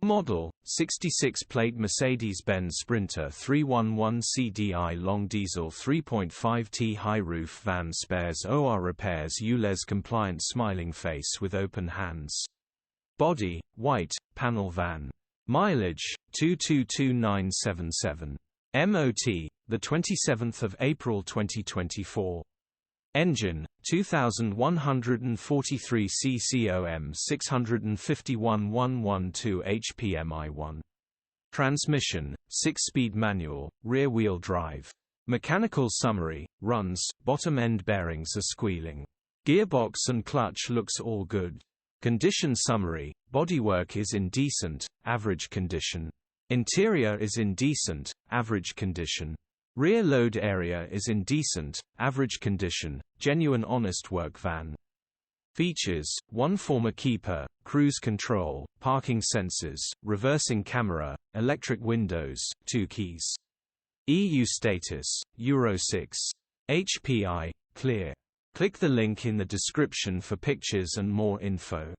Model, 66-plate Mercedes-Benz Sprinter 311 CDI long diesel 3.5T high roof van spares OR repairs ULEZ compliant smiling face with open hands. Body, white, panel van. Mileage, 222977. MOT, 27 April 2024. Engine, 2143 CCOM 651 112 HPMI1. Transmission, 6-speed manual, rear-wheel drive. Mechanical summary, runs, bottom end bearings are squealing. Gearbox and clutch looks all good. Condition summary, bodywork is in decent, average condition. Interior is in decent, average condition. Rear load area is in decent, average condition, genuine honest work van. Features, 1 former keeper, cruise control, parking sensors, reversing camera, electric windows, 2 keys. EU status, Euro 6. HPI, clear. Click the link in the description for pictures and more info.